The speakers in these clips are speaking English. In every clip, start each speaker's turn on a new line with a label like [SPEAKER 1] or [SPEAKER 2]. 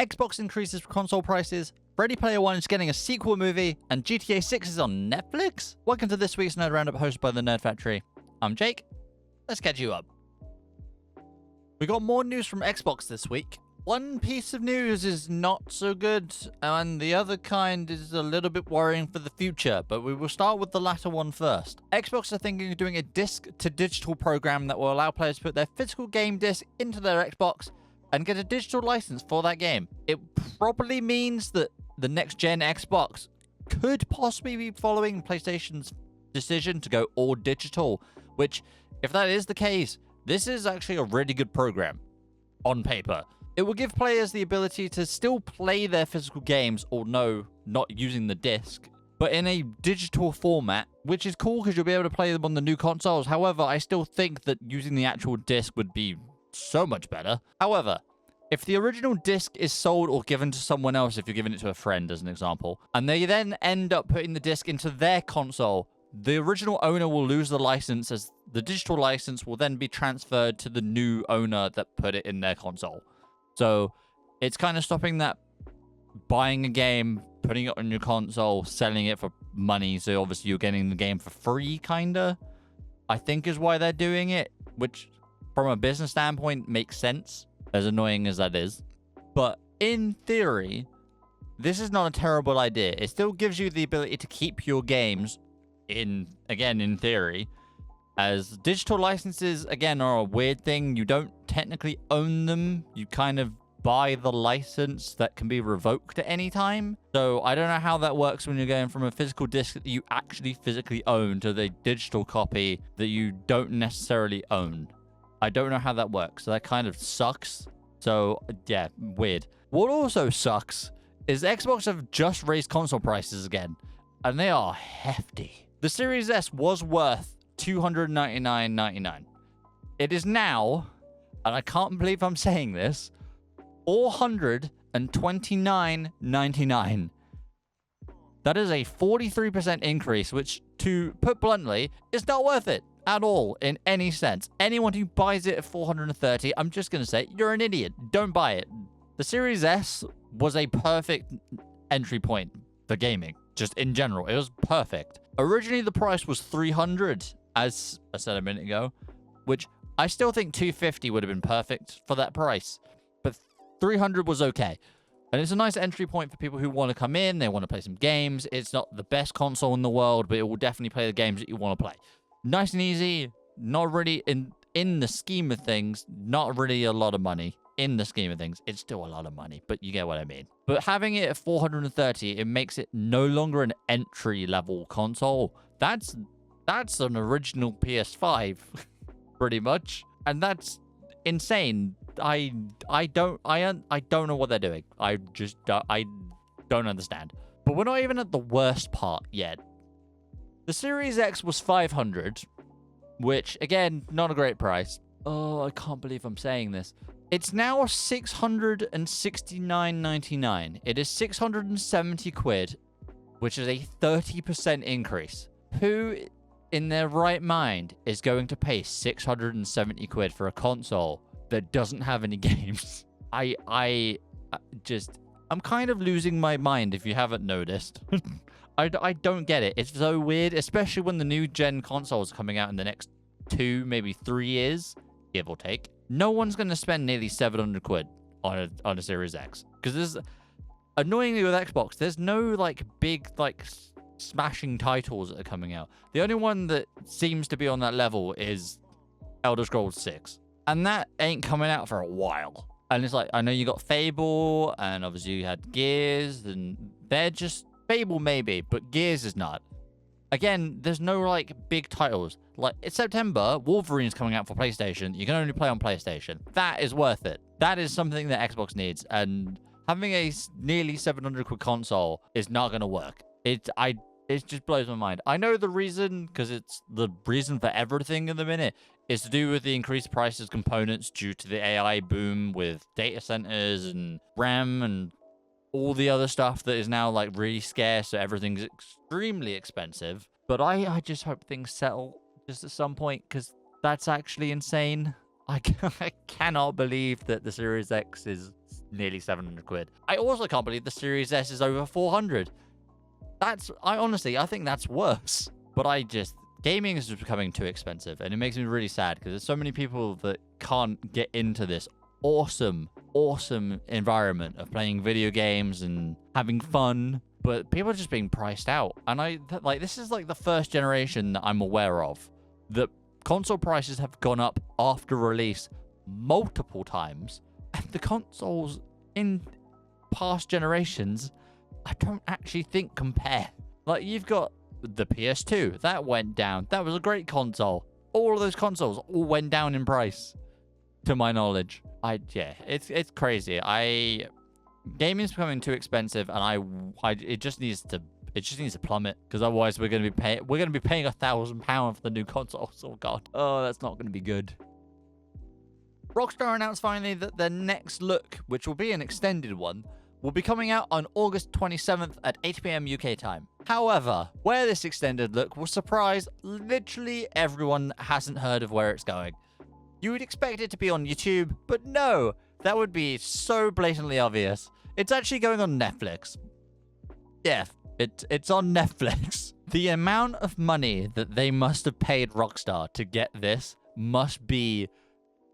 [SPEAKER 1] Xbox increases console prices, Ready Player One is getting a sequel movie, and GTA 6 is on Netflix? Welcome to this week's Nerd Roundup hosted by the Nerd Factory. I'm Jake. Let's catch you up. We got more news from Xbox this week. One piece of news is not so good, and the other kind is a little bit worrying for the future, but we will start with the latter one first. Xbox are thinking of doing a disc-to-digital program that will allow players to put their physical game disc into their Xbox and get a digital license for that game. It probably means that the next-gen Xbox could possibly be following PlayStation's decision to go all digital, which, if that is the case, this is actually a really good program on paper. It will give players the ability to still play their physical games, or no, not using the disc, but in a digital format, which is cool because you'll be able to play them on the new consoles. However, I still think that using the actual disc would be so much better. However, if the original disc is sold or given to someone else, if you're giving it to a friend as an example, and they then end up putting the disc into their console, the original owner will lose the license, as the digital license will then be transferred to the new owner that put it in their console. So it's kind of stopping that buying a game, putting it on your console, selling it for money. So obviously you're getting the game for free, kind of, I think is why they're doing it, which from a business standpoint makes sense, as annoying as that is. But in theory, this is not a terrible idea. It still gives you the ability to keep your games in theory, as digital licenses, again, are a weird thing. You don't technically own them. You kind of buy the license that can be revoked at any time. So I don't know how that works when you're going from a physical disc that you actually physically own to the digital copy that you don't necessarily own. I don't know how that works. So that kind of sucks. So yeah, weird. What also sucks is Xbox have just raised console prices again, and they are hefty. The Series S was worth $299.99. It is now, and I can't believe I'm saying this, $429.99. That is a 43% increase, which, to put bluntly, is not worth it at all in any sense. Anyone who buys it at $430, I'm just going to say, you're an idiot. Don't buy it. The Series S was a perfect entry point for gaming, just in general. It was perfect. Originally, the price was $300, as I said a minute ago, which I still think $250 would have been perfect for that price, but $300 was okay. And it's a nice entry point for people who want to come in, they want to play some games. It's not the best console in the world, but it will definitely play the games that you want to play. Nice and easy, not really, in the scheme of things, not really a lot of money. In the scheme of things, it's still a lot of money, but you get what I mean. But having it at $430, it makes it no longer an entry-level console. That's an original PS5, pretty much, and that's insane. I don't know what they're doing. I don't understand. But we're not even at the worst part yet. The Series X was $500, which again, not a great price. Oh, I can't believe I'm saying this. It's now $669.99. It is 670 quid, which is a 30% increase. Who in their right mind is going to pay 670 quid for a console that doesn't have any games? I'm kind of losing my mind, if you haven't noticed. I don't get it. It's so weird, especially when the new gen consoles are coming out in the next 2, maybe 3 years, give or take. No one's going to spend nearly 700 quid on a Series X. Because there's, annoyingly with Xbox, there's no like big like smashing titles that are coming out. The only one that seems to be on that level is Elder Scrolls 6. And that ain't coming out for a while. And it's like, I know you got Fable, and obviously you had Gears, and they're just, Fable maybe, but Gears is not. Again, there's no like big titles. Like, it's September, Wolverine's coming out for PlayStation. You can only play on PlayStation. That is worth it. That is something that Xbox needs. And having a nearly 700 quid console is not going to work. It just blows my mind. I know the reason, because it's the reason for everything in the minute, is to do with the increased prices of components due to the AI boom with data centers and RAM and all the other stuff that is now like really scarce, so everything's extremely expensive. But I just hope things settle just at some point, because that's actually insane. I cannot believe that the Series X is nearly 700 quid. I also can't believe the Series S is over 400. I think that's worse. But gaming is just becoming too expensive, and it makes me really sad because there's so many people that can't get into this awesome environment of playing video games and having fun, but people are just being priced out. And this is like the first generation that I'm aware of that console prices have gone up after release multiple times, and the consoles in past generations I don't actually think compare. Like, you've got the PS2 that went down. That was a great console. All of those consoles all went down in price, to my knowledge. It's crazy. Gaming's becoming too expensive, and it just needs to plummet, because otherwise we're gonna be paying £1,000 for the new consoles. Oh god. Oh, that's not gonna be good. Rockstar announced finally that their next look, which will be an extended one, will be coming out on August 27th at 8 PM UK time. However, where this extended look will surprise literally everyone that hasn't heard of where it's going. You would expect it to be on YouTube, but no, that would be so blatantly obvious. It's actually going on Netflix. Yeah, it's on Netflix. The amount of money that they must have paid Rockstar to get this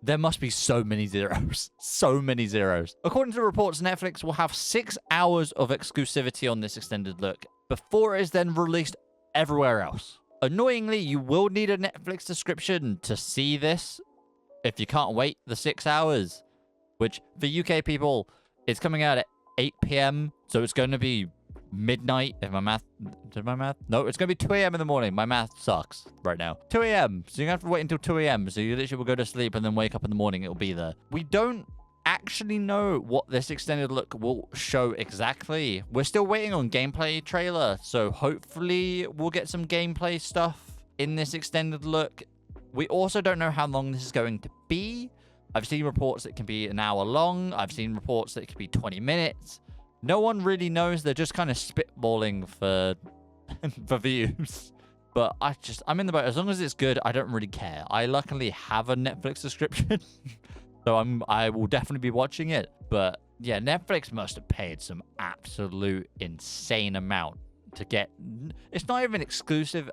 [SPEAKER 1] there must be so many zeros. So many zeros. According to reports, Netflix will have 6 hours of exclusivity on this extended look before it is then released everywhere else. Annoyingly, you will need a Netflix subscription to see this if you can't wait the 6 hours, which for UK people, it's coming out at 8 PM, so it's going to be midnight. If my math... No, it's going to be 2 AM in the morning. My math sucks right now. 2 AM. So you're going to have to wait until 2 AM. So you literally will go to sleep and then wake up in the morning. It'll be there. We don't actually know what this extended look will show exactly. We're still waiting on gameplay trailer. So hopefully we'll get some gameplay stuff in this extended look. We also don't know how long this is going to be. I've seen reports that it can be an hour long. I've seen reports that it could be 20 minutes. No one really knows. They're just kind of spitballing for views. But I'm in the boat. As long as it's good, I don't really care. I luckily have a Netflix subscription. So I will definitely be watching it. But yeah, Netflix must have paid some absolute insane amount to get... It's not even exclusive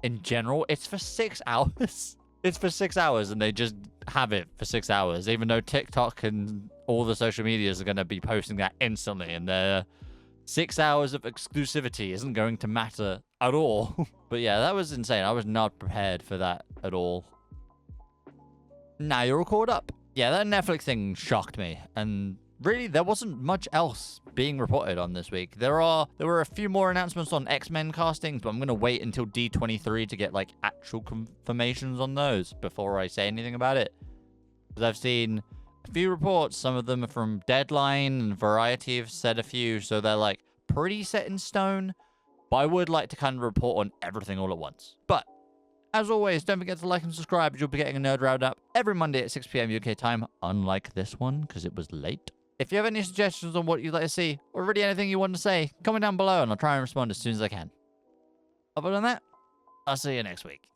[SPEAKER 1] in general. It's for 6 hours. It's for 6 hours, and they just have it for 6 hours, even though TikTok and all the social medias are going to be posting that instantly, and their 6 hours of exclusivity isn't going to matter at all. But yeah, that was insane. I was not prepared for that at all. Now you're all caught up. Yeah, that Netflix thing shocked me, and really, there wasn't much else being reported on this week. There were a few more announcements on X-Men castings, but I'm going to wait until D23 to get, like, actual confirmations on those before I say anything about it. Because I've seen a few reports. Some of them are from Deadline, and Variety have said a few, so they're, like, pretty set in stone. But I would like to kind of report on everything all at once. But as always, don't forget to like and subscribe. You'll be getting a Nerd Roundup every Monday at 6 PM UK time, unlike this one, because it was late. If you have any suggestions on what you'd like to see, or really anything you want to say, comment down below and I'll try and respond as soon as I can. Other than that, I'll see you next week.